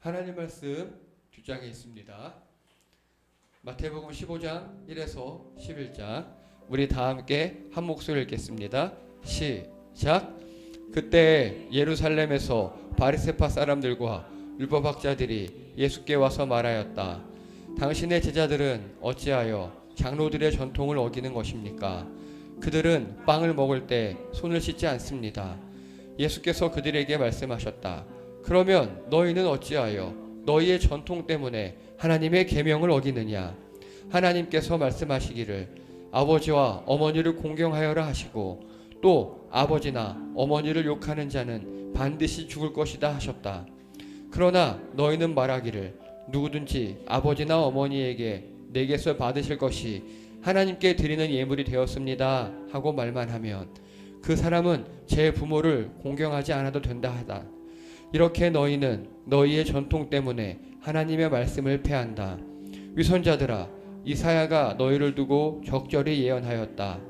하나님 말씀 뒷장에 있습니다. 마태복음 15장 1에서 11장 우리 다 함께 한 목소리 읽겠습니다. 시작. 그때 예루살렘에서 바리새파 사람들과 율법학자들이 예수께 와서 말하였다. 당신의 제자들은 어찌하여 장로들의 전통을 어기는 것입니까? 그들은 빵을 먹을 때 손을 씻지 않습니다. 예수께서 그들에게 말씀하셨다. 그러면 너희는 어찌하여 너희의 전통 때문에 하나님의 계명을 어기느냐? 하나님께서 말씀하시기를 아버지와 어머니를 공경하여라 하시고 또 아버지나 어머니를 욕하는 자는 반드시 죽을 것이다 하셨다. 그러나 너희는 말하기를 누구든지 아버지나 어머니에게 내게서 받으실 것이 하나님께 드리는 예물이 되었습니다 하고 말만 하면 그 사람은 제 부모를 공경하지 않아도 된다 하다. 이렇게 너희는 너희의 전통 때문에 하나님의 말씀을 폐한다. 위선자들아, 이사야가 너희를 두고 적절히 예언하였다.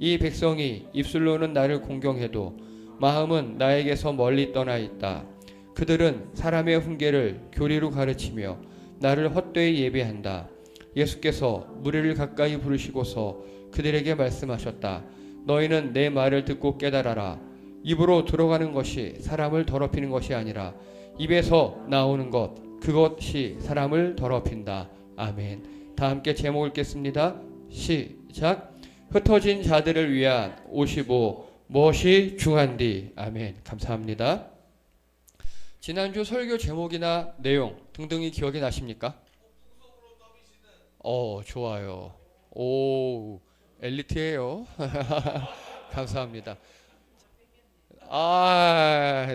이 백성이 입술로는 나를 공경해도 마음은 나에게서 멀리 떠나 있다. 그들은 사람의 훈계를 교리로 가르치며 나를 헛되이 예배한다. 예수께서 무리를 가까이 부르시고서 그들에게 말씀하셨다. 너희는 내 말을 듣고 깨달아라. 입으로 들어가는 것이 사람을 더럽히는 것이 아니라 입에서 나오는 것, 그것이 사람을 더럽힌다. 아멘. 다 함께 제목 읽겠습니다. 시작. 흩어진 자들을 위한 55 무엇이 중한디. 아멘. 감사합니다. 지난주 설교 제목이나 내용 등등이 기억이 나십니까? 좋아요. 오, 엘리트예요. 감사합니다.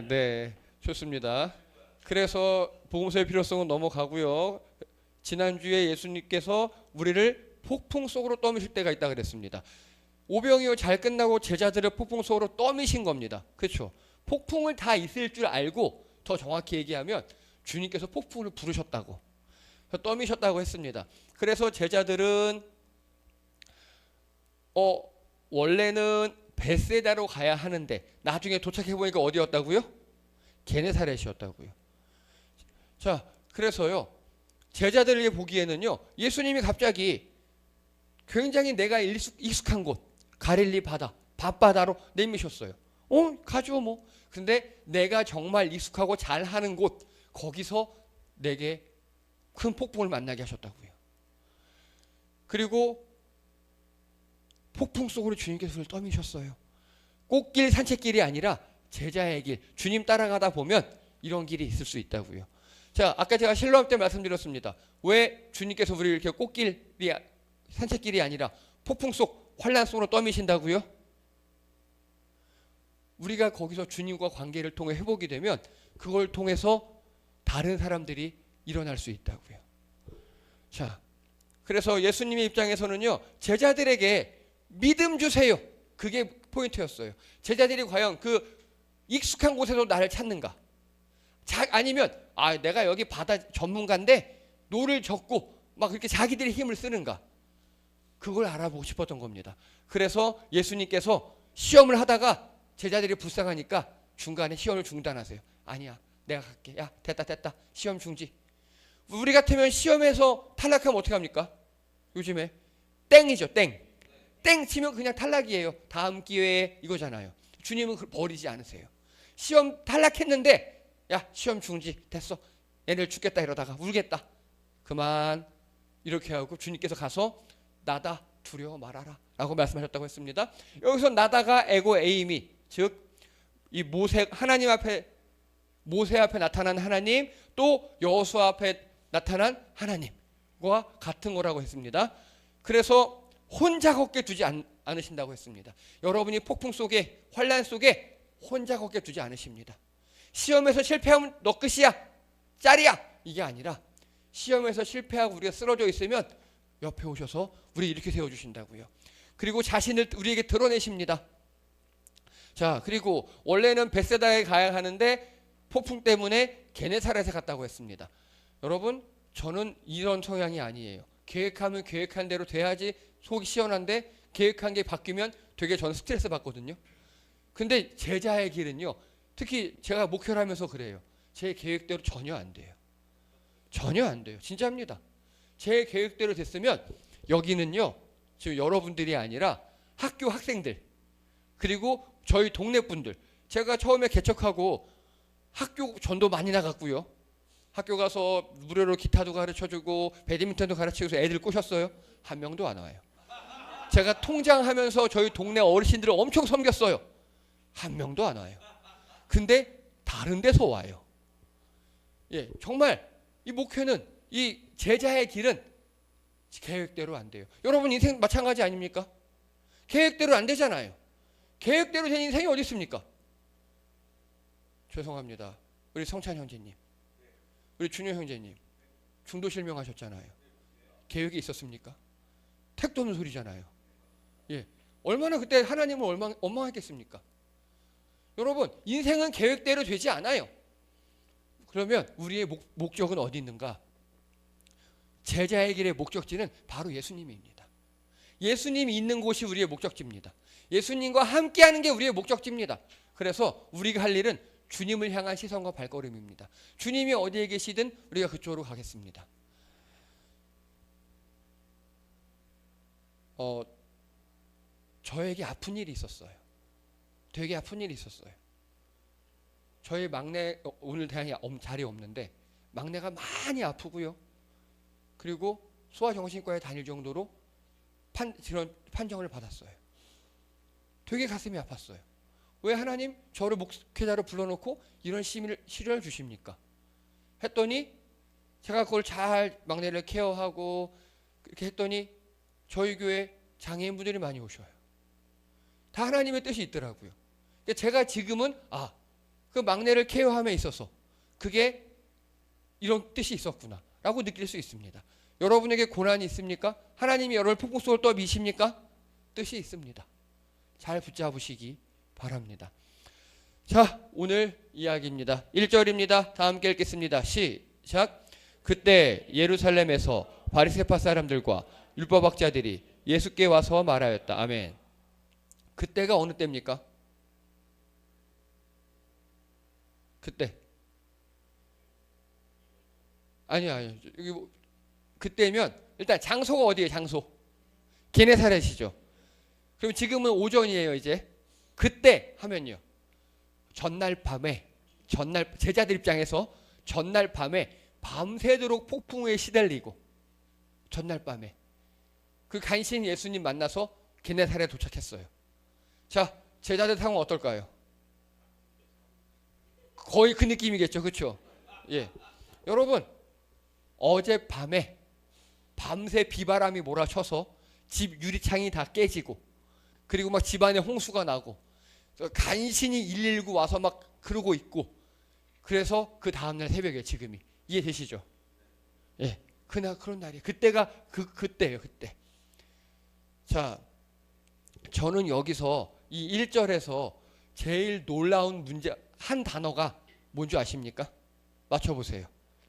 네. 좋습니다. 그래서 복음서의 필요성은 넘어가고요. 지난주에 예수님께서 우리를 폭풍 속으로 떠미실 때가 있다 그랬습니다. 오병이어 잘 끝나고 제자들을 폭풍 속으로 떠미신 겁니다. 그렇죠? 폭풍을 다 있을 줄 알고 더 정확히 얘기하면 주님께서 폭풍을 부르셨다고 떠미셨다고 했습니다. 그래서 제자들은 원래는 벳세다로 가야 하는데 나중에 도착해 보니까 어디였다고요? 게네사렛이었다고요. 자, 그래서요. 제자들에게 보기에는요. 예수님이 갑자기 굉장히 내가 익숙한 곳 갈릴리 바다, 밤바다로 내미셨어요. 가죠 뭐. 근데 내가 정말 익숙하고 잘하는 곳 거기서 내게 큰 폭풍을 만나게 하셨다고요. 그리고 폭풍 속으로 주님께서 그를 떠미셨어요. 꽃길 산책길이 아니라 제자의 길, 주님 따라가다 보면 이런 길이 있을 수 있다고요. 자, 아까 제가 실로암 때 말씀드렸습니다. 왜 주님께서 우리를 이렇게 꽃길이 산책길이 아니라 폭풍 속 환란 속으로 떠미신다고요? 우리가 거기서 주님과 관계를 통해 회복이 되면 그걸 통해서 다른 사람들이 일어날 수 있다고요. 자, 그래서 예수님의 입장에서는요, 제자들에게 믿음 주세요. 그게 포인트였어요. 제자들이 과연 그 익숙한 곳에서 나를 찾는가? 아니면 내가 여기 바다 전문가인데 노를 젓고 막 그렇게 자기들의 힘을 쓰는가? 그걸 알아보고 싶었던 겁니다. 그래서 예수님께서 시험을 하다가 제자들이 불쌍하니까 중간에 시험을 중단하세요. 아니야, 내가 갈게. 야, 됐다. 시험 중지. 우리 같으면 시험에서 탈락하면 어떻게 합니까? 요즘에 땡이죠, 땡. 땡 치면 그냥 탈락이에요. 다음 기회에 이거잖아요. 주님은 버리지 않으세요. 시험 탈락했는데 야, 시험 중지. 됐어. 얘네들 죽겠다 이러다가 울겠다. 그만. 이렇게 하고 주님께서 가서 나다 두려워 말아라 라고 말씀하셨다고 했습니다. 여기서 나다가 에고 에이미, 즉 이 하나님 앞에 모세 앞에 나타난 하나님, 또 여호수아 앞에 나타난 하나님과 같은 거라고 했습니다. 그래서 혼자 걷게 두지 않으신다고 했습니다. 여러분이 폭풍 속에, 환란 속에 혼자 걷게 두지 않으십니다. 시험에서 실패하면 너 끝이야, 짤이야, 이게 아니라 시험에서 실패하고 우리가 쓰러져 있으면 옆에 오셔서 우리 이렇게 세워주신다고요. 그리고 자신을 우리에게 드러내십니다. 자, 그리고 원래는 벳세다에 가야 하는데 폭풍 때문에 게네사렛에 갔다고 했습니다. 여러분, 저는 이런 성향이 아니에요. 계획하면 계획한 대로 돼야지 속이 시원한데 계획한 게 바뀌면 되게 저는 스트레스 받거든요. 근데 제자의 길은요, 특히 제가 목회를 하면서 그래요. 제 계획대로 전혀 안 돼요. 전혀 안 돼요. 진짜입니다. 제 계획대로 됐으면 여기는요, 지금 여러분들이 아니라 학교 학생들, 그리고 저희 동네 분들, 제가 처음에 개척하고 학교 전도 많이 나갔고요. 학교 가서 무료로 기타도 가르쳐주고 배드민턴도 가르치고서 애들 꼬셨어요. 한 명도 안 와요. 제가 통장하면서 저희 동네 어르신들을 엄청 섬겼어요. 한 명도 안 와요. 근데 다른 데서 와요. 예, 정말 이 목회는, 이 제자의 길은 계획대로 안 돼요. 여러분 인생 마찬가지 아닙니까? 계획대로 안 되잖아요. 계획대로 된 인생이 어디 있습니까? 죄송합니다. 우리 성찬 형제님, 우리 준효 형제님, 중도 실명하셨잖아요. 계획이 있었습니까? 택도 없는 소리잖아요. 예, 얼마나 그때 하나님을 원망했겠습니까? 여러분, 인생은 계획대로 되지 않아요. 그러면 우리의 목적은 어디 있는가? 제자의 길의 목적지는 바로 예수님입니다. 예수님이 있는 곳이 우리의 목적지입니다. 예수님과 함께하는 게 우리의 목적지입니다. 그래서 우리가 할 일은 주님을 향한 시선과 발걸음입니다. 주님이 어디에 계시든 우리가 그쪽으로 가겠습니다. 저에게 아픈 일이 있었어요. 되게 아픈 일이 있었어요. 저희 막내, 오늘 대학에 자리 없는데 막내가 많이 아프고요. 그리고 소아정신과에 다닐 정도로 그런 판정을 받았어요. 되게 가슴이 아팠어요. 왜 하나님 저를 목회자로 불러놓고 이런 시련을 주십니까? 했더니 제가 그걸 잘 막내를 케어하고 이렇게 했더니 저희 교회 장애인분들이 많이 오셔요. 다 하나님의 뜻이 있더라고요. 제가 지금은 그 막내를 케어함에 있어서 그게 이런 뜻이 있었구나 라고 느낄 수 있습니다. 여러분에게 고난이 있습니까? 하나님이 여러분을 폭풍 속을 떠미십니까? 뜻이 있습니다. 잘 붙잡으시기 바랍니다. 자, 오늘 이야기입니다. 1절입니다. 다 함께 읽겠습니다. 시작. 그때 예루살렘에서 바리새파 사람들과 율법학자들이 예수께 와서 말하였다. 아멘. 그때가 어느 때입니까? 그때. 아니요. 여기 그때면 일단 장소가 어디예요? 장소. 게네사렛이죠. 그럼 지금은 오전이에요, 이제. 그때 하면요. 전날 밤에, 제자들 입장에서 전날 밤에 밤새도록 폭풍에 시달리고, 전날 밤에 그 간신 예수님 만나서 게네사렛에 도착했어요. 자, 제자들 상황 어떨까요? 거의 그 느낌이겠죠, 그렇죠? 예, 여러분, 어젯밤에 밤새 비바람이 몰아쳐서 집 유리창이 다 깨지고, 그리고 막 집안에 홍수가 나고, 간신히 119 와서 막 그러고 있고, 그래서 그 다음날 새벽에 지금이 이해되시죠? 예, 그런 날이에요. 그때가 그때예요, 그때. 자, 저는 여기서 이 1절에서 제일 놀라운 문제 한 단어가 뭔지 아십니까? 맞춰보세요.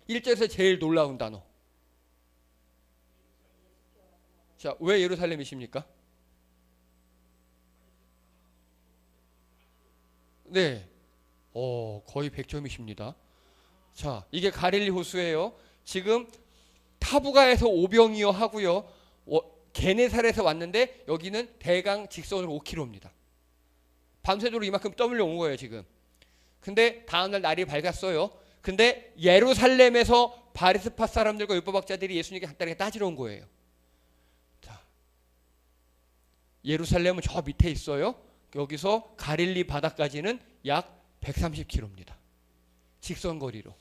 1절에서 제일 놀라운 단어. 자, 왜 예루살렘이십니까? 네, 거의 100점이십니다. 자, 이게 가릴리 호수예요. 지금 타부가에서 오병이어 하고요. 게네사렛에서 왔는데 여기는 대강 직선으로 5km입니다. 밤새도록 이만큼 떠밀려 온 거예요, 지금. 근데 다음날 날이 밝았어요. 근데 예루살렘에서 바리새파 사람들과 율법학자들이 예수님께 간단하게 따지러 온 거예요. 자, 예루살렘은 저 밑에 있어요. 여기서 가릴리 바다까지는 약 130km입니다. 직선거리로.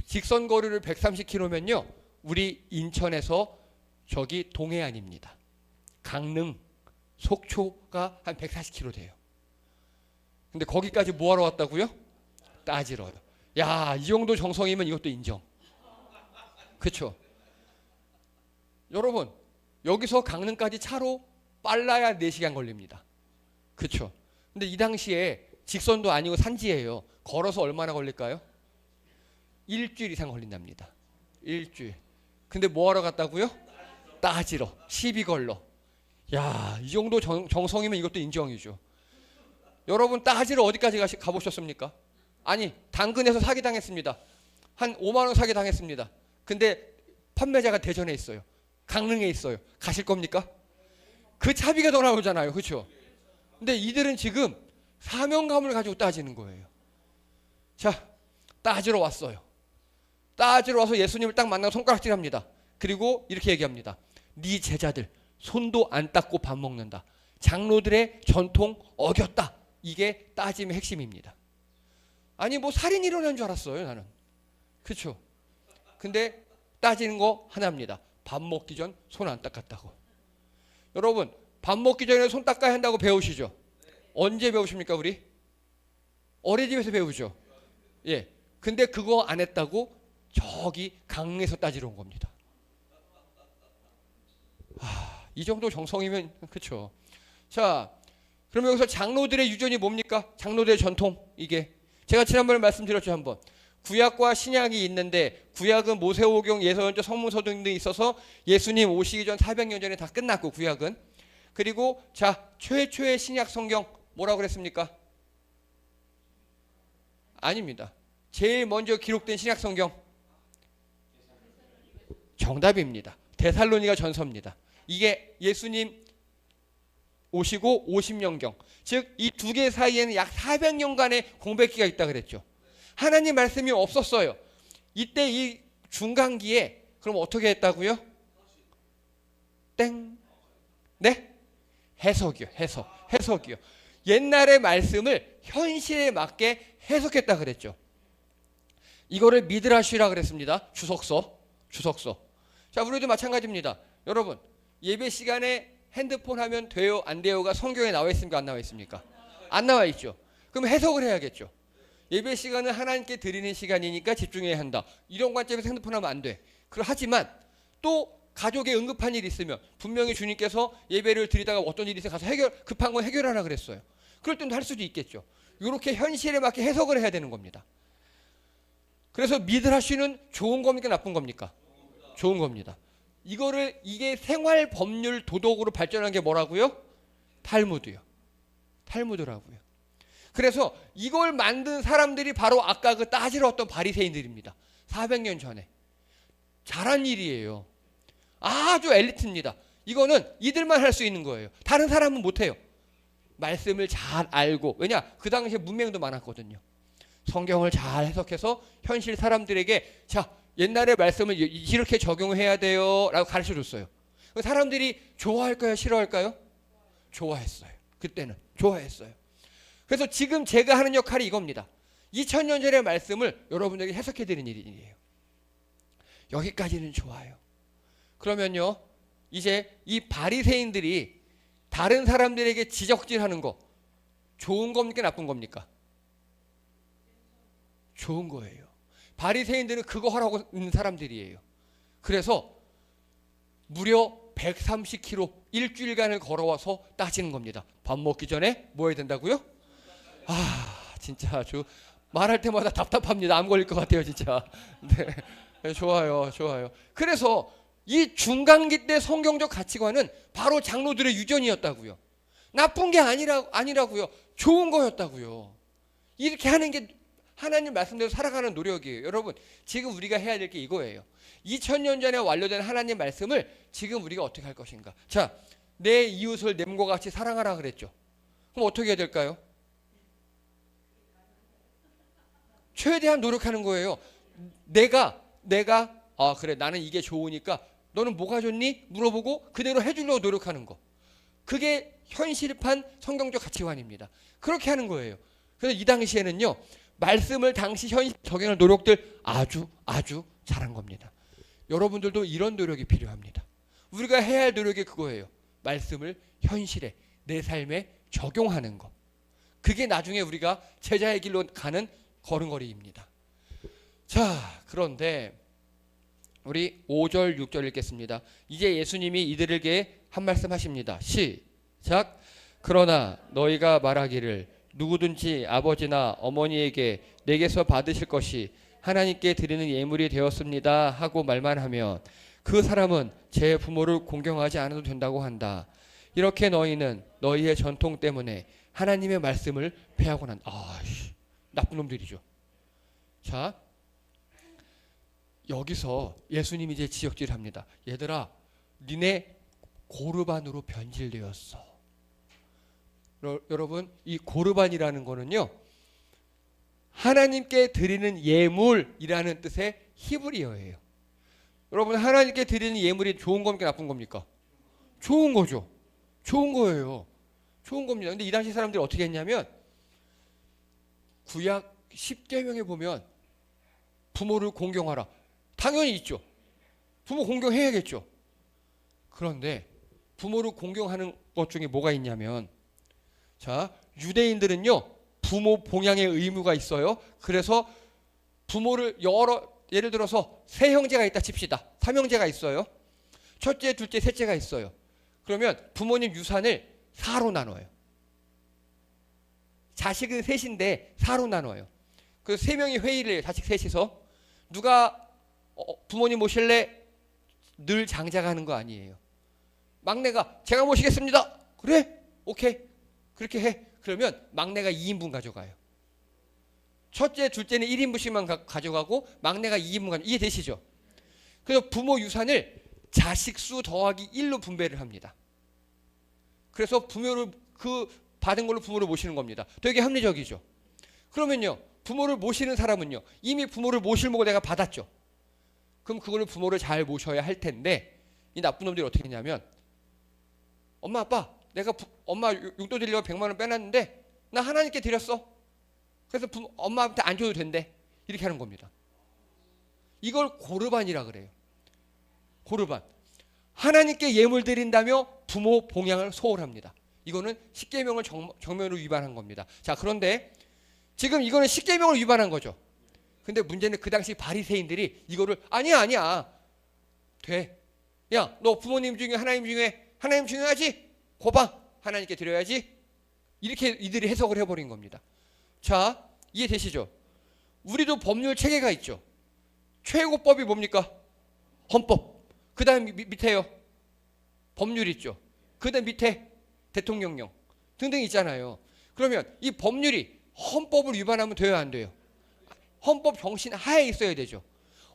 직선거리를 130km면요. 우리 인천에서 저기 동해안입니다. 강릉, 속초가 한 140km 돼요. 근데 거기까지 뭐하러 왔다고요? 따지러요. 야, 이 정도 정성이면 이것도 인정. 그렇죠? 여러분, 여기서 강릉까지 차로 빨라야 4시간 걸립니다. 그렇죠? 근데 이 당시에 직선도 아니고 산지예요. 걸어서 얼마나 걸릴까요? 일주일 이상 걸린답니다. 일주일. 근데 뭐하러 갔다고요? 따지러. 시비 걸러. 야, 이 정도 정성이면 이것도 인정이죠. 여러분, 따지러 어디까지 가보셨습니까? 아니, 당근에서 사기당했습니다. 한 5만 원 사기 당했습니다. 근데 판매자가 대전에 있어요. 강릉에 있어요. 가실 겁니까? 그 차비가 더 나오잖아요. 그렇죠? 근데 이들은 지금 사명감을 가지고 따지는 거예요. 자, 따지러 왔어요. 따지러 와서 예수님을 딱 만나고 손가락질합니다. 그리고 이렇게 얘기합니다. 네 제자들 손도 안 닦고 밥 먹는다. 장로들의 전통 어겼다. 이게 따짐의 핵심입니다. 아니 뭐 살인 일어난 줄 알았어요 나는. 그렇죠? 근데 따지는 거 하나입니다. 밥 먹기 전 손 안 닦았다고. 여러분 밥 먹기 전에 손 닦아야 한다고 배우시죠? 언제 배우십니까 우리? 어린이집에서 배우죠. 예. 근데 그거 안 했다고 저기 강에서 따지러 온 겁니다. 이 정도 정성이면 그렇죠. 자, 그럼 여기서 장로들의 유전이 뭡니까? 장로들의 전통 이게 제가 지난번에 말씀드렸죠 한번. 구약과 신약이 있는데 구약은 모세오경, 예서연적, 성문서 등등이 있어서 예수님 오시기 전 400년 전에 다 끝났고 구약은. 그리고 자 최초의 신약 성경 뭐라고 그랬습니까? 아닙니다. 제일 먼저 기록된 신약 성경 정답입니다. 데살로니가 전서입니다. 이게 예수님 오시고 50년경 즉 이 두 개 사이에는 약 400년간의 공백기가 있다 그랬죠. 하나님 말씀이 없었어요. 이때 이 중간기에 그럼 어떻게 했다고요? 땡. 네? 해석이요. 해석이요. 옛날의 말씀을 현실에 맞게 해석했다 그랬죠. 이거를 미드라시라 그랬습니다. 주석서. 자, 우리도 마찬가지입니다. 여러분, 예배 시간에 핸드폰 하면 돼요, 안 돼요가 성경에 나와 있습니까? 안 나와 있습니까? 안 나와 있죠. 그럼 해석을 해야겠죠. 예배 시간은 하나님께 드리는 시간이니까 집중해야 한다. 이런 관점에서 핸드폰 하면 안 돼. 하지만 또 가족에 응급한 일이 있으면 분명히 주님께서 예배를 드리다가 어떤 일이 있어서 가서 급한 건 해결하라 그랬어요. 그럴 때는 할 수도 있겠죠. 이렇게 현실에 맞게 해석을 해야 되는 겁니다. 그래서 미드라시는 좋은 겁니까? 나쁜 겁니까? 좋은 겁니다. 이게 생활 법률 도덕으로 발전한 게 뭐라고요? 탈무드요. 탈무드라고요. 그래서 이걸 만든 사람들이 바로 아까 그 따지러 왔던 바리새인들입니다. 400년 전에. 잘한 일이에요. 아주 엘리트입니다. 이거는 이들만 할 수 있는 거예요. 다른 사람은 못해요. 말씀을 잘 알고, 왜냐? 그 당시에 문맹도 많았거든요. 성경을 잘 해석해서 현실 사람들에게 자, 옛날의 말씀을 이렇게 적용해야 돼요 라고 가르쳐 줬어요. 사람들이 좋아할까요? 싫어할까요? 좋아했어요. 그때는 좋아했어요. 그래서 지금 제가 하는 역할이 이겁니다. 2000년 전의 말씀을 여러분에게 해석해 드리는 일이에요. 여기까지는 좋아요. 그러면요, 이제 이 바리새인들이 다른 사람들에게 지적질하는 거 좋은 겁니까? 나쁜 겁니까? 좋은 거예요. 바리새인들은 그거 하라고 있는 사람들이에요. 그래서 무려 130km 일주일간을 걸어와서 따지는 겁니다. 밥 먹기 전에 뭐 해야 된다고요? 진짜 아주 말할 때마다 답답합니다. 암 걸릴 것 같아요, 진짜. 네, 좋아요. 그래서 이 중간기 때 성경적 가치관은 바로 장로들의 유전이었다고요. 나쁜 게 아니라고요. 좋은 거였다고요. 이렇게 하는 게 하나님 말씀대로 살아가는 노력이에요. 여러분, 지금 우리가 해야 될 게 이거예요. 2000년 전에 완료된 하나님 말씀을 지금 우리가 어떻게 할 것인가. 자, 내 이웃을 내 몸과 같이 사랑하라 그랬죠. 그럼 어떻게 해야 될까요? 최대한 노력하는 거예요. 내가 그래, 나는 이게 좋으니까 너는 뭐가 좋니? 물어보고 그대로 해주려고 노력하는 거. 그게 현실판 성경적 가치관입니다. 그렇게 하는 거예요. 그래서 이 당시에는요, 말씀을 당시 현실 적용할 노력들 아주 잘한 겁니다. 여러분들도 이런 노력이 필요합니다. 우리가 해야 할 노력이 그거예요. 말씀을 현실에 내 삶에 적용하는 거. 그게 나중에 우리가 제자의 길로 가는 걸음걸이입니다. 자, 그런데 우리 5절 6절 읽겠습니다. 이제 예수님이 이들에게 한 말씀 하십니다. 시작. 그러나 너희가 말하기를 누구든지 아버지나 어머니에게 내게서 받으실 것이 하나님께 드리는 예물이 되었습니다 하고 말만 하면 그 사람은 제 부모를 공경하지 않아도 된다고 한다. 이렇게 너희는 너희의 전통 때문에 하나님의 말씀을 폐하고 나쁜 놈들이죠. 자, 여기서 예수님이 이제 지적질을 합니다. 얘들아, 니네 고르반으로 변질되었어. 여러분, 이 고르반이라는 거는요, 하나님께 드리는 예물이라는 뜻의 히브리어예요. 여러분, 하나님께 드리는 예물이 좋은 겁니까, 나쁜 겁니까? 좋은 거죠. 좋은 거예요. 좋은 겁니다. 근데 이 당시 사람들이 어떻게 했냐면, 구약 10계명에 보면 부모를 공경하라. 당연히 있죠. 부모 공경해야겠죠. 그런데 부모를 공경하는 것 중에 뭐가 있냐면, 자, 유대인들은요, 부모 봉양의 의무가 있어요. 그래서 부모를 예를 들어서 세 형제가 있다 칩시다. 삼형제가 있어요. 첫째, 둘째, 셋째가 있어요. 그러면 부모님 유산을 4로 나눠요. 자식은 셋인데 4로 나눠요. 그래서 세 명이 회의를 해요. 자식 셋이서. 누가 부모님 모실래? 늘 장자가 하는 거 아니에요. 막내가 제가 모시겠습니다. 그래? 오케이. 그렇게 해. 그러면 막내가 2인분 가져가요. 첫째, 둘째는 1인분씩만 가져가고 막내가 2인분 가져가요. 이해되시죠? 그래서 부모 유산을 자식 수 더하기 1로 분배를 합니다. 그래서 부모를 받은 걸로 부모를 모시는 겁니다. 되게 합리적이죠. 그러면요, 부모를 모시는 사람은요, 이미 부모를 모실 목을 내가 받았죠. 그럼 그거를 부모를 잘 모셔야 할 텐데, 이 나쁜 놈들이 어떻게 했냐면, 엄마 아빠 내가 엄마 용돈 드리려고 100만 원 빼놨는데 나 하나님께 드렸어. 그래서 엄마한테 안 줘도 된대. 이렇게 하는 겁니다. 이걸 고르반이라 그래요. 고르반. 하나님께 예물 드린다며 부모 봉양을 소홀합니다. 이거는 십계명을 정면으로 위반한 겁니다. 자, 그런데 지금 이거는 십계명을 위반한 거죠. 근데 문제는 그 당시 바리새인들이 이거를 아니야 돼. 야, 너 부모님 중에 하나님 중요하지? 고방 하나님께 드려야지. 이렇게 이들이 해석을 해버린 겁니다. 자, 이해되시죠? 우리도 법률 체계가 있죠. 최고법이 뭡니까? 헌법. 그 다음 밑에요, 법률 있죠. 그 다음 밑에 대통령령 등등 있잖아요. 그러면 이 법률이 헌법을 위반하면 돼요, 안 돼요? 헌법 정신 하에 있어야 되죠.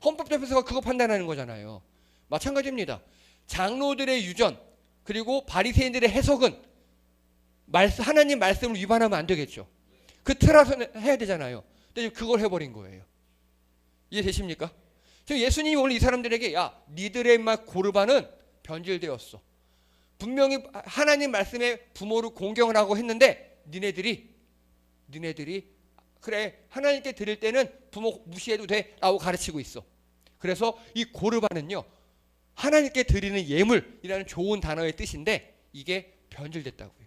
헌법재판소가 그거 판단하는 거잖아요. 마찬가지입니다. 장로들의 유전 그리고 바리새인들의 해석은 하나님 말씀을 위반하면 안 되겠죠. 그 틀어서 해야 되잖아요. 근데 그걸 해버린 거예요. 이해되십니까? 지금 예수님이 오늘 이 사람들에게 야, 니들의 막 고르반은 변질되었어. 분명히 하나님 말씀에 부모를 공경을 하고 했는데 니네들이 그래, 하나님께 드릴 때는 부모 무시해도 돼 라고 가르치고 있어. 그래서 이 고르반은요, 하나님께 드리는 예물이라는 좋은 단어의 뜻인데 이게 변질됐다고요.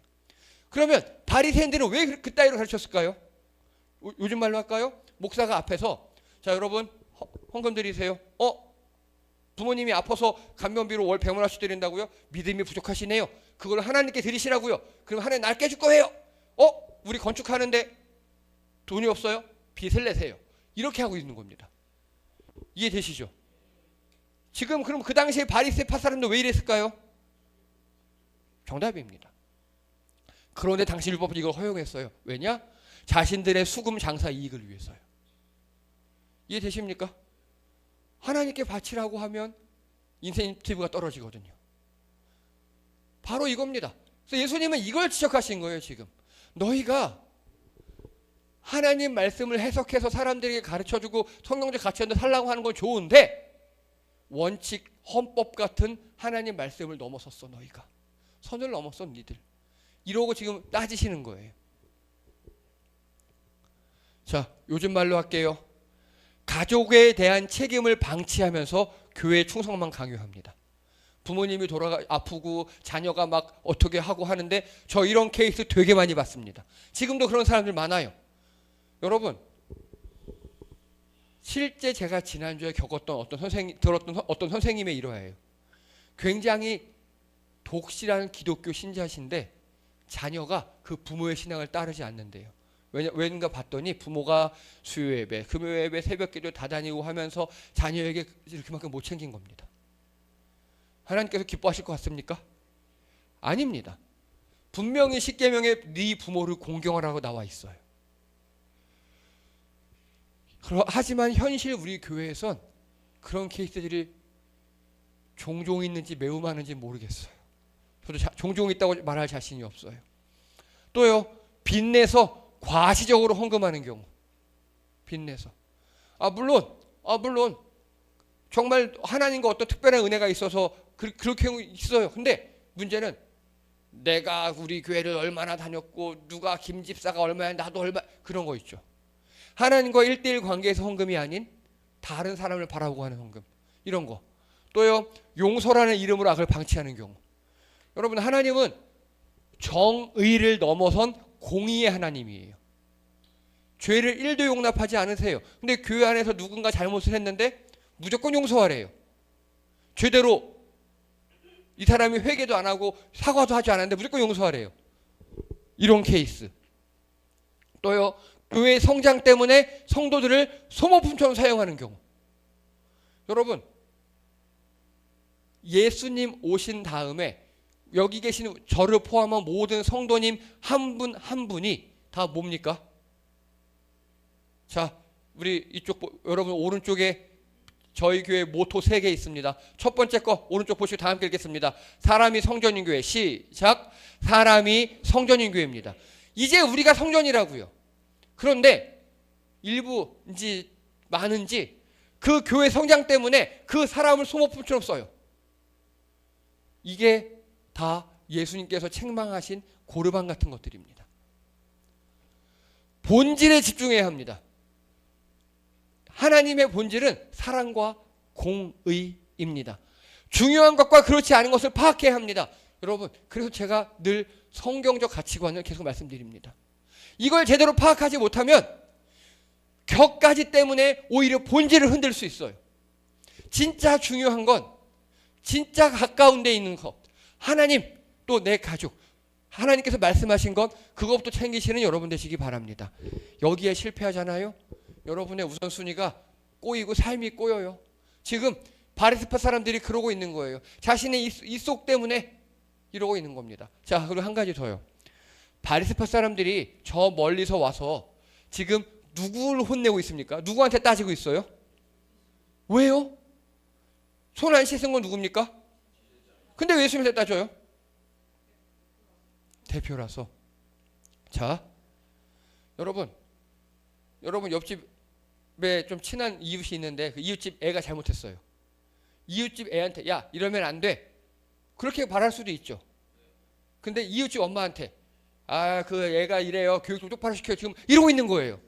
그러면 바리새인들은 왜 그따위로 가르쳤을까요? 요즘 말로 할까요? 목사가 앞에서 자, 여러분 헌금 드리세요. 부모님이 아파서 간병비로 월 100만 원씩 드린다고요? 믿음이 부족하시네요. 그걸 하나님께 드리시라고요. 그럼 하나님 날 깨줄 거예요. 우리 건축하는데 돈이 없어요? 빚을 내세요. 이렇게 하고 있는 겁니다. 이해되시죠? 지금 그럼 그 당시에 바리새파 사람들 왜 이랬을까요? 정답입니다. 그런데 당시 율법은 이걸 허용했어요. 왜냐? 자신들의 수금 장사 이익을 위해서요. 이해되십니까? 하나님께 바치라고 하면 인센티브가 떨어지거든요. 바로 이겁니다. 그래서 예수님은 이걸 지적하신 거예요. 지금 너희가 하나님 말씀을 해석해서 사람들에게 가르쳐주고 성경적 가르쳤는데 살라고 하는 건 좋은데 원칙, 헌법 같은 하나님 말씀을 넘어섰어. 너희가 선을 넘었어. 니들 이러고 지금 따지시는 거예요. 자, 요즘 말로 할게요. 가족에 대한 책임을 방치하면서 교회 충성만 강요합니다. 부모님이 아프고 자녀가 막 어떻게 하고 하는데 저 이런 케이스 되게 많이 봤습니다. 지금도 그런 사람들 많아요. 여러분, 실제 제가 지난주에 겪었던 들었던 어떤 선생님의 일화예요. 굉장히 독실한 기독교 신자신데 자녀가 그 부모의 신앙을 따르지 않는데요. 왜인가 봤더니 부모가 수요예배, 금요예배, 새벽기도 다 다니고 하면서 자녀에게 이렇게만큼 못 챙긴 겁니다. 하나님께서 기뻐하실 것 같습니까? 아닙니다. 분명히 십계명에 네 부모를 공경하라고 나와 있어요. 하지만 현실 우리 교회에선 그런 케이스들이 종종 있는지 매우 많은지 모르겠어요. 저도 종종 있다고 말할 자신이 없어요. 또요, 빚내서 과시적으로 헌금하는 경우. 빚내서. 물론 정말 하나님과 어떤 특별한 은혜가 있어서 그렇게 있어요. 근데 문제는 내가 우리 교회를 얼마나 다녔고 누가 김 집사가 얼마야 나도 얼마, 그런 거 있죠. 하나님과 1대1 관계에서 헌금이 아닌 다른 사람을 바라보고 하는 헌금, 이런 거. 또요, 용서라는 이름으로 악을 방치하는 경우. 여러분, 하나님은 정의를 넘어선 공의의 하나님이에요. 죄를 1도 용납하지 않으세요. 근데 교회 안에서 누군가 잘못을 했는데 무조건 용서하래요. 제대로 이 사람이 회개도 안 하고 사과도 하지 않았는데 무조건 용서하래요. 이런 케이스. 또요, 교회 성장 때문에 성도들을 소모품처럼 사용하는 경우. 여러분, 예수님 오신 다음에 여기 계신 저를 포함한 모든 성도님 한 분 한 분이 다 뭡니까? 자, 우리 이쪽 여러분 오른쪽에 저희 교회 모토 3개 있습니다. 첫 번째 거 오른쪽 보시고 다 함께 읽겠습니다. 사람이 성전인 교회. 시작. 사람이 성전인 교회입니다. 이제 우리가 성전이라고요. 그런데 일부인지 많은지 그 교회 성장 때문에 그 사람을 소모품처럼 써요. 이게 다 예수님께서 책망하신 고르반 같은 것들입니다. 본질에 집중해야 합니다. 하나님의 본질은 사랑과 공의입니다. 중요한 것과 그렇지 않은 것을 파악해야 합니다. 여러분, 그래서 제가 늘 성경적 가치관을 계속 말씀드립니다. 이걸 제대로 파악하지 못하면 격가지 때문에 오히려 본질을 흔들 수 있어요. 진짜 중요한 건 진짜 가까운 데 있는 것, 하나님, 또 내 가족, 하나님께서 말씀하신 것, 그것부터 챙기시는 여러분 되시기 바랍니다. 여기에 실패하잖아요. 여러분의 우선순위가 꼬이고 삶이 꼬여요. 지금 바리새파 사람들이 그러고 있는 거예요. 자신의 이 속 때문에 이러고 있는 겁니다. 자, 그리고 한 가지 더요. 바리새파 사람들이 저 멀리서 와서 지금 누구를 혼내고 있습니까? 누구한테 따지고 있어요? 왜요? 손 안 씻은 건 누굽니까? 근데 왜 예수님한테 따져요? 대표라서. 자, 여러분 옆집에 좀 친한 이웃이 있는데 그 이웃집 애가 잘못했어요. 이웃집 애한테 야, 이러면 안 돼, 그렇게 말할 수도 있죠. 근데 이웃집 엄마한테 그 애가 이래요, 교육 좀 똑바로 시켜요, 지금 이러고 있는 거예요.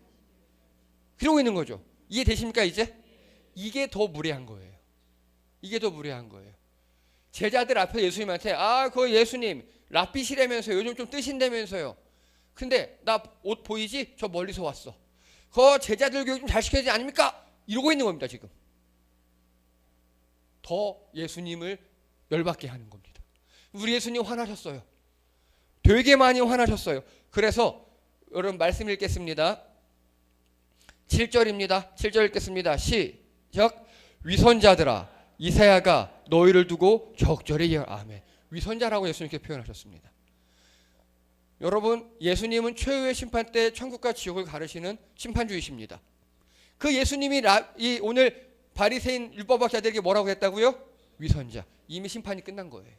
이러고 있는 거죠. 이해되십니까 이제? 이게 더 무례한 거예요. 이게 더 무례한 거예요. 제자들 앞에 예수님한테 그거 예수님 랍비시라면서요, 요즘 좀 뜨신다면서요. 근데 나 옷 보이지? 저 멀리서 왔어. 그 제자들 교육 좀 잘 시켜야 되지 않습니까? 이러고 있는 겁니다. 지금 더 예수님을 열받게 하는 겁니다. 우리 예수님 화나셨어요. 되게 많이 화나셨어요. 그래서 여러분 말씀 읽겠습니다. 7절입니다. 7절 읽겠습니다. 시작. 위선자들아, 이사야가 너희를 두고 적절히 아멘. 위선자라고 예수님께 표현하셨습니다. 여러분, 예수님은 최후의 심판 때 천국과 지옥을 가르시는 심판주이십니다. 그 예수님이 오늘 바리새인 율법학자들에게 뭐라고 했다고요? 위선자. 이미 심판이 끝난 거예요.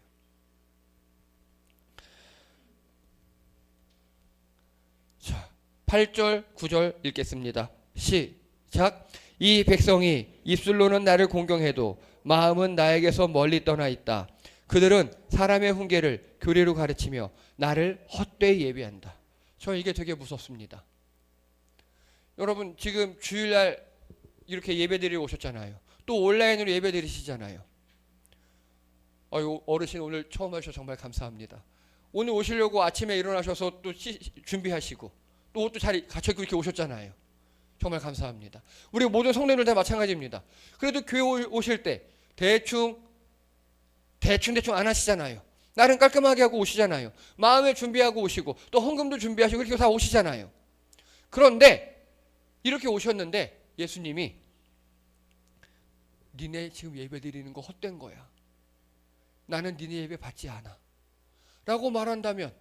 자, 8절 9절 읽겠습니다. 시작. 이 백성이 입술로는 나를 공경해도 마음은 나에게서 멀리 떠나 있다. 그들은 사람의 훈계를 교리로 가르치며 나를 헛되이 예배한다. 저 이게 되게 무섭습니다. 여러분, 지금 주일날 이렇게 예배드리러 오셨잖아요. 또 온라인으로 예배드리시잖아요. 어르신 오늘 처음 하셔서 정말 감사합니다. 오늘 오시려고 아침에 일어나셔서 또 준비하시고 또 옷도 잘 갖춰 입고 이렇게 오셨잖아요. 정말 감사합니다. 우리 모든 성도님들 다 마찬가지입니다. 그래도 교회 오실 때 대충 안 하시잖아요. 나름 깔끔하게 하고 오시잖아요. 마음을 준비하고 오시고 또 헌금도 준비하시고 이렇게 다 오시잖아요. 그런데 이렇게 오셨는데 예수님이 니네 지금 예배 드리는 거 헛된 거야. 나는 니네 예배 받지 않아. 라고 말한다면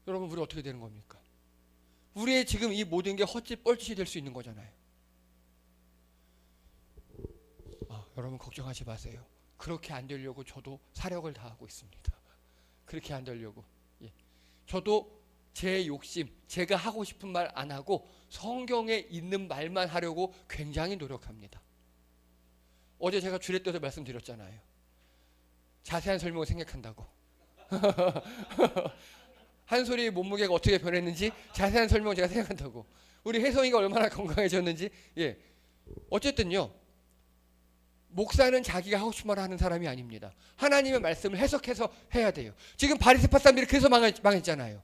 여러분, 우리 어떻게 되는 겁니까? 우리의 지금 이 모든 게 헛짓 뻘짓이 될 수 있는 거잖아요. 여러분 걱정하지 마세요. 그렇게 안 되려고 저도 사력을 다하고 있습니다. 그렇게 안 되려고. 예. 저도 제 욕심, 제가 하고 싶은 말 안 하고 성경에 있는 말만 하려고 굉장히 노력합니다. 어제 제가 주례 때도 말씀드렸잖아요. 자세한 설명을 생각한다고. 한 소리 몸무게가 어떻게 변했는지 자세한 설명을 제가 생각한다고. 우리 혜성이가 얼마나 건강해졌는지. 예. 어쨌든요. 목사는 자기가 하고 싶은 말을 하는 사람이 아닙니다. 하나님의 말씀을 해석해서 해야 돼요. 지금 바리새파 사람들이 그래서 망했잖아요.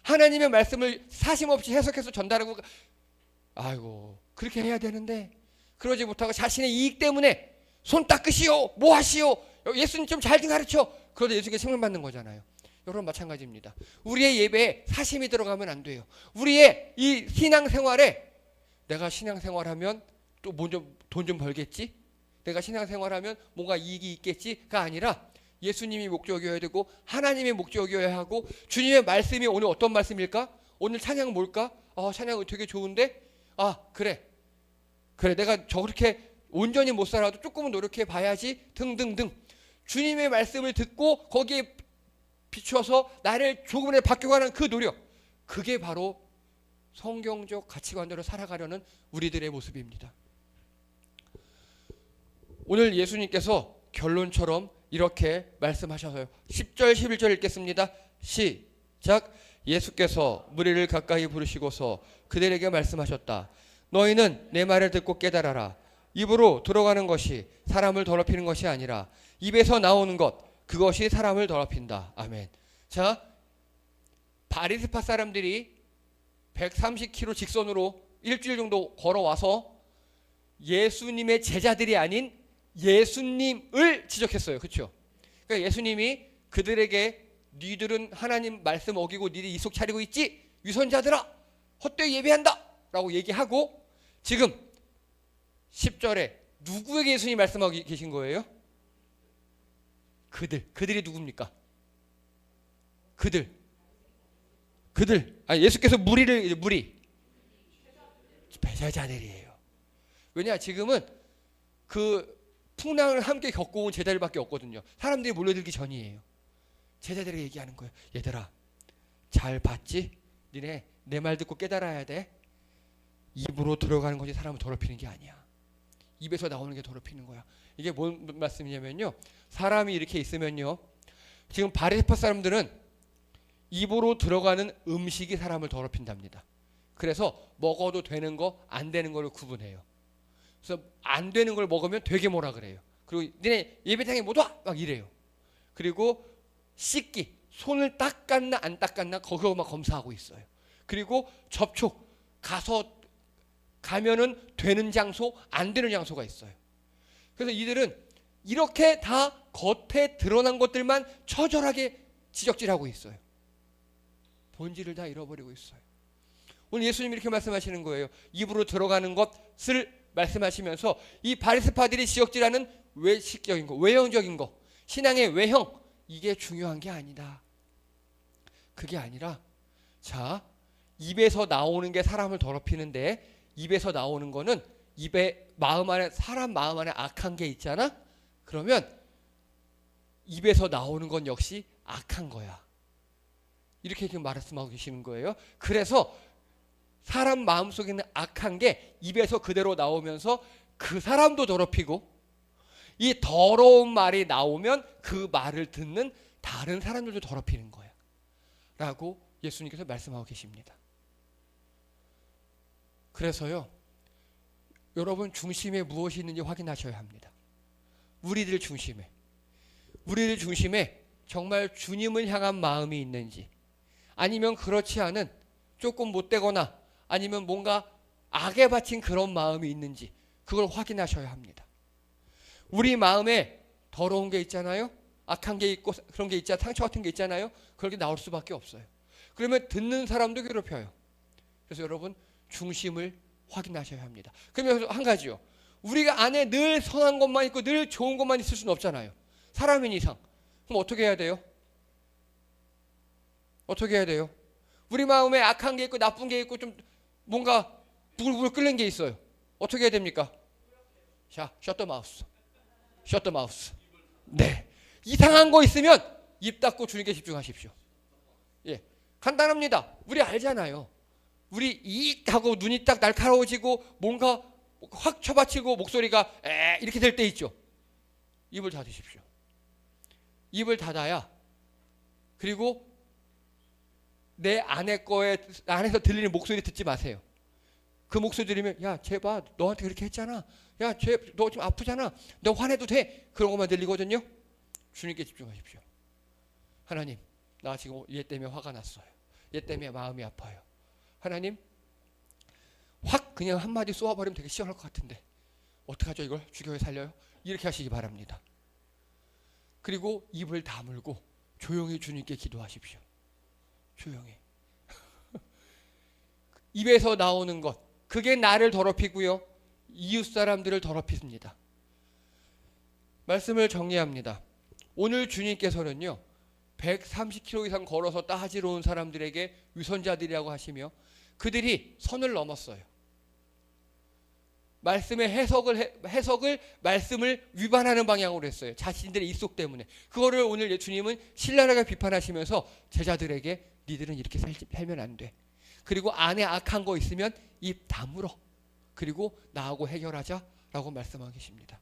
하나님의 말씀을 사심없이 해석해서 전달하고, 아이고 그렇게 해야 되는데 그러지 못하고 자신의 이익 때문에 손 닦으시오, 뭐 하시오, 예수님 좀 잘 좀 가르쳐, 그러다 예수님께 책망 받는 거잖아요. 여러분 마찬가지입니다. 우리의 예배에 사심이 들어가면 안 돼요. 우리의 이 신앙생활에 내가 신앙생활하면 또 돈 좀 벌겠지, 내가 신앙생활하면 뭔가 이익이 있겠지가 아니라 예수님이 목적이어야 되고 하나님의 목적이어야 하고, 주님의 말씀이 오늘 어떤 말씀일까? 오늘 찬양은 뭘까? 찬양은 되게 좋은데, 그래 내가 저렇게 온전히 못 살아도 조금은 노력해 봐야지 등등등. 주님의 말씀을 듣고 거기에 비추어서 나를 조금이라도 바뀌어가는 그 노력, 그게 바로 성경적 가치관대로 살아가려는 우리들의 모습입니다. 오늘 예수님께서 결론처럼 이렇게 말씀하셔서요. 10절 11절 읽겠습니다. 시작. 예수께서 무리를 가까이 부르시고서 그들에게 말씀하셨다. 너희는 내 말을 듣고 깨달아라. 입으로 들어가는 것이 사람을 더럽히는 것이 아니라 입에서 나오는 것, 그것이 사람을 더럽힌다. 아멘. 자, 바리새파 사람들이 130km 직선으로 일주일 정도 걸어와서 예수님의 제자들이 아닌 예수님을 지적했어요. 그렇죠? 그러니까 예수님이 그들에게 니들은 하나님 말씀 어기고 니들 이속 차리고 있지? 위선자들아, 헛되이 예배한다 라고 얘기하고, 지금 10절에 누구에게 예수님이 말씀하고 계신 거예요? 그들이 누굽니까? 예수께서 무리 제자들이에요. 왜냐, 지금은 그 풍랑을 함께 겪고 온 제자들밖에 없거든요. 사람들이 몰려들기 전이에요. 제자들에게 얘기하는 거예요. 얘들아, 잘 봤지? 니네 내 말 듣고 깨달아야 돼. 입으로 들어가는 것이 사람을 더럽히는 게 아니야. 입에서 나오는 게 더럽히는 거야. 이게 뭔 말씀이냐면요, 사람이 이렇게 있으면요, 지금 바리새파 사람들은 입으로 들어가는 음식이 사람을 더럽힌답니다. 그래서 먹어도 되는 거 안 되는 거를 구분해요. 그래서 안 되는 걸 먹으면 되게 뭐라 그래요. 그리고 니네 예배당에 못 와! 막 이래요. 그리고 씻기, 손을 닦았나 안 닦았나 그거 막 검사하고 있어요. 그리고 접촉, 가면은 되는 장소, 안 되는 장소가 있어요. 그래서 이들은 이렇게 다 겉에 드러난 것들만 처절하게 지적질하고 있어요. 본질을 다 잃어버리고 있어요. 오늘 예수님이 이렇게 말씀하시는 거예요. 입으로 들어가는 것을 말씀하시면서 이 바리새파들이 지적질하는 외식적인 거, 외형적인 거, 신앙의 외형, 이게 중요한 게 아니다. 그게 아니라, 자, 입에서 나오는 게 사람을 더럽히는데, 입에서 나오는 거는 사람 마음 안에 악한 게 있잖아? 그러면 입에서 나오는 건 역시 악한 거야. 이렇게 지금 말씀하고 계시는 거예요. 그래서 사람 마음속에 있는 악한 게 입에서 그대로 나오면서 그 사람도 더럽히고, 이 더러운 말이 나오면 그 말을 듣는 다른 사람들도 더럽히는 거야 라고 예수님께서 말씀하고 계십니다. 그래서요, 여러분 중심에 무엇이 있는지 확인하셔야 합니다. 우리들 중심에 정말 주님을 향한 마음이 있는지, 아니면 그렇지 않은 조금 못되거나 아니면 뭔가 악에 바친 그런 마음이 있는지, 그걸 확인하셔야 합니다. 우리 마음에 더러운 게 있잖아요. 악한 게 있고 그런 게 있잖아요. 상처 같은 게 있잖아요. 그렇게 나올 수밖에 없어요. 그러면 듣는 사람도 괴롭혀요. 그래서 여러분 중심을 확인하셔야 합니다. 그러면 한 가지요. 우리가 안에 늘 선한 것만 있고 늘 좋은 것만 있을 수는 없잖아요. 사람인 이상. 그럼 어떻게 해야 돼요? 우리 마음에 악한 게 있고 나쁜 게 있고 좀 뭔가 부글부글 끓는 게 있어요. 어떻게 해야 됩니까? 자, 셔터 마우스. shut the mouth. 네. 이상한 거 있으면 입 닫고 주님께 집중하십시오. 예. 간단합니다. 우리 알잖아요. 우리 이익 하고 눈이 딱 날카로워지고 뭔가 확 쳐받치고 목소리가 에 이렇게 될 때 있죠. 입을 닫으십시오. 입을 닫아야 그리고 내 안에서 들리는 목소리 듣지 마세요. 그 목소리 들으면 야, 쟤 봐. 너한테 그렇게 했잖아. 야, 너 지금 아프잖아. 너 화내도 돼. 그런 것만 들리거든요. 주님께 집중하십시오. 하나님, 나 지금 얘 때문에 화가 났어요. 얘 때문에 마음이 아파요. 하나님, 확 그냥 한마디 쏘아버리면 되게 시원할 것 같은데 어떡하죠 이걸? 주교회 살려요? 이렇게 하시기 바랍니다. 그리고 입을 다물고 조용히 주님께 기도하십시오. 조용히. 입에서 나오는 것, 그게 나를 더럽히고요. 이웃 사람들을 더럽힙니다. 말씀을 정리합니다. 오늘 주님께서는요. 130km 이상 걸어서 따지러 온 사람들에게 위선자들이라고 하시며 그들이 선을 넘었어요. 말씀의 해석을 말씀을 위반하는 방향으로 했어요. 자신들의 입속 때문에. 그거를 오늘 주님은 신랄하게 비판하시면서 제자들에게 니들은 이렇게 살면 안 돼. 그리고 안에 악한 거 있으면 입 다물어. 그리고 나하고 해결하자라고 말씀하고 계십니다.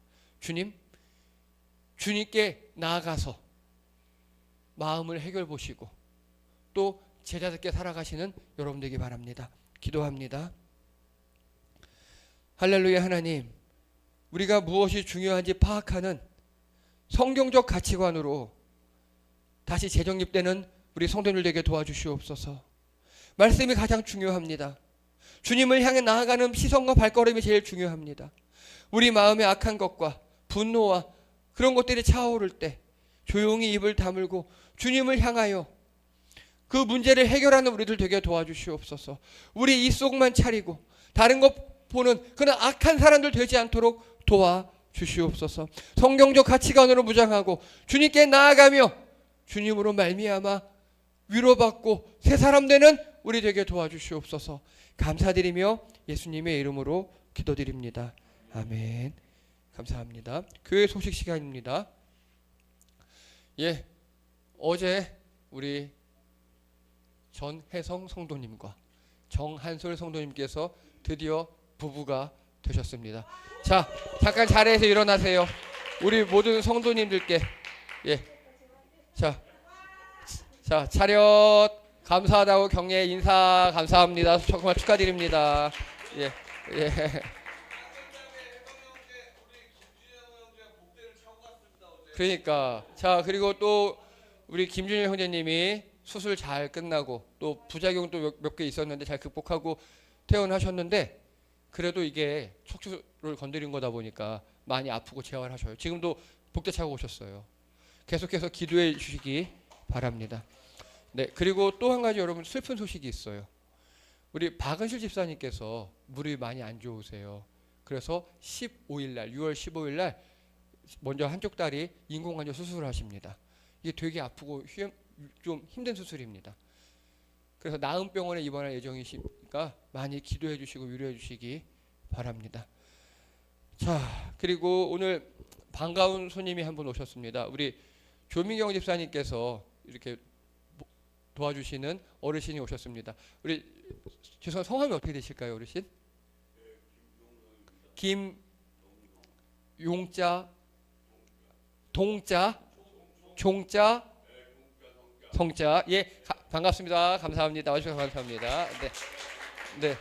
주님께 나아가서 마음을 해결 보시고 또 제자들께 살아가시는 여러분 되기 바랍니다. 기도합니다. 할렐루야. 하나님, 우리가 무엇이 중요한지 파악하는 성경적 가치관으로 다시 재정립되는 우리 성도님들 되게 도와주시옵소서. 말씀이 가장 중요합니다. 주님을 향해 나아가는 시선과 발걸음이 제일 중요합니다. 우리 마음의 악한 것과 분노와 그런 것들이 차오를 때 조용히 입을 다물고 주님을 향하여 그 문제를 해결하는 우리들 되게 도와주시옵소서. 우리 입속만 차리고 다른 것 보는 그런 악한 사람들 되지 않도록 도와주시옵소서. 성경적 가치관으로 무장하고 주님께 나아가며 주님으로 말미암아 위로받고 새 사람 되는 우리 되게 도와주시옵소서. 감사드리며 예수님의 이름으로 기도드립니다. 아멘. 감사합니다. 교회 소식 시간입니다. 예, 어제 우리 전혜성 성도님과 정한솔 성도님께서 드디어 부부가 되셨습니다. 자, 잠깐 자리에서 일어나세요. 우리 모든 성도님들께 자 차렷 감사하다고 격려 인사 감사합니다. 정말 축하드립니다. 예. 그러니까 자 그리고 또 우리 김준일 형제님이 수술 잘 끝나고 또 부작용도 몇 개 있었는데 잘 극복하고 퇴원하셨는데 그래도 이게 척추를 건드린 거다 보니까 많이 아프고 재활하셔요. 지금도 복대 차고 오셨어요. 계속해서 기도해 주시기 바랍니다. 네, 그리고 또 한 가지 여러분 슬픈 소식이 있어요. 우리 박은실 집사님께서 무릎이 많이 안 좋으세요. 그래서 15일 날 6월 15일 날 먼저 한쪽 다리 인공관절 수술을 하십니다. 이게 되게 아프고 좀 힘든 수술입니다. 그래서 나은병원에 입원할 예정이시니까 많이 기도해 주시고 위로해 주시기 바랍니다. 자, 그리고 오늘 반가운 손님이 한 분 오셨습니다. 우리 조민경 집사님께서 이렇게 도와주시는 어르신이 오셨습니다. 우리 죄송한 성함이 어떻게 되실까요, 어르신? 김용자, 동자, 종자, 성자. 예, 반갑습니다. 감사합니다. 와주셔서 감사합니다. 네.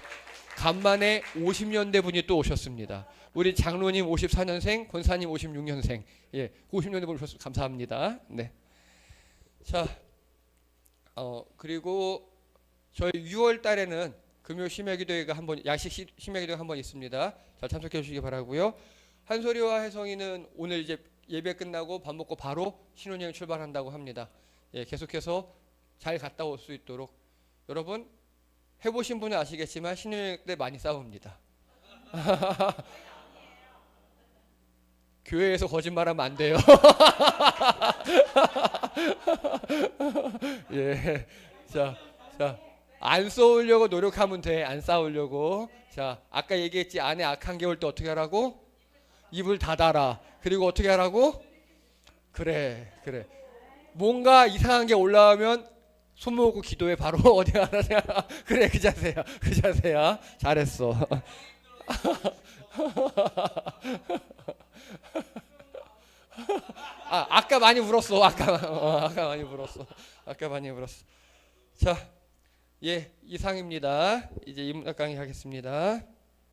간만에 50년대 분이 또 오셨습니다. 우리 장로님 54년생, 권사님 56년생. 예, 50년대 분 오셨습니다. 감사합니다. 네. 자, 그리고 저희 6월 달에는 금요 심야기도회가 한번 야식 심야기도회가 한번 있습니다. 잘 참석해 주시기 바라고요. 한솔이와 혜성이는 오늘 이제 예배 끝나고 밥 먹고 바로 신혼여행 출발한다고 합니다. 예, 계속해서 잘 갔다 올 수 있도록 여러분 해보신 분은 아시겠지만 신혼여행 때 많이 싸웁니다. 교회에서 거짓말하면 안 돼요. 예, 자, 안 싸우려고 노력하면 돼. 안 싸우려고. 자, 아까 얘기했지 안에 악한 게 올 때 어떻게 하라고? 입을 닫아라. 그리고 어떻게 하라고? 그래. 뭔가 이상한 게 올라오면 손 모으고 기도해. 바로 어디 가세요? 그래, 그 자세야. 잘했어. 아까 많이 울었어. 아까 많이 울었어. 자, 예, 이상입니다. 이제 인문학 강의 하겠습니다.